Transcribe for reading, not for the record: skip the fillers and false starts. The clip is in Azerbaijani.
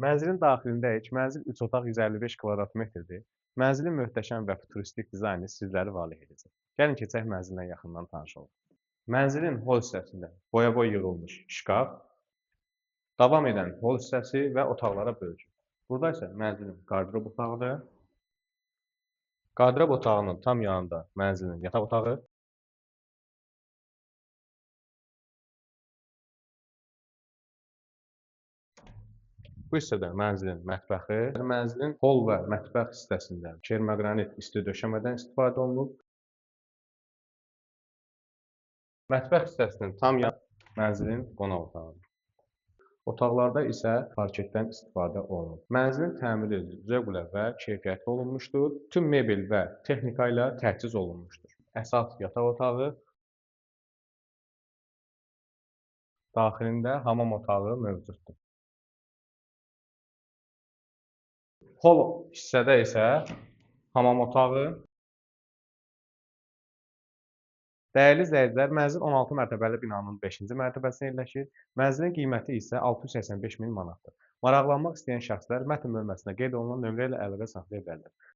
Mənzilin daxilindəyik. Mənzil 3 otaq 155 kvadrat metrdir. Mənzilin möhtəşəm və futuristik dizaynı sizləri valeh edəcək. Gəlin keçək mənzillə yaxından tanış olaq. Mənzilin hol hissəsində boya-boy yığılmış şkaf, davam edən hol hissəsi və otaqlara bölgü. Burada isə mənzilin qardırob otağıdır. Qardırob otağının tam yanında mənzilin yataq otağı. Bu hissədə mənzilin mətbəxi, mənzilin hol və mətbəx hissəsində kermoqranit isti döşəmədən istifadə olunub. Mətbəx hissəsinin tam yanı mənzilin qonaq otağıdır. Otaqlarda isə parketdən istifadə olunub. Mənzilin təmiri zövqlə və keyfiyyətli olunmuşdur. Bütün mebel və texnika ilə təchiz olunmuşdur. Əsas yataq otağı, daxilində hamam otağı mövcuddur. Hol hissədə isə hamam otağı. Dəyərli izləyicilər, mənzil 16 mərtəbəli binanın 5-ci mərtəbəsində yerləşir. Mənzilin qiyməti isə 685 min manatdır. Maraqlanmaq istəyən şəxslər mətn bölməsinə qeyd olunan nömrə ilə əlaqə saxlaya bilərlər.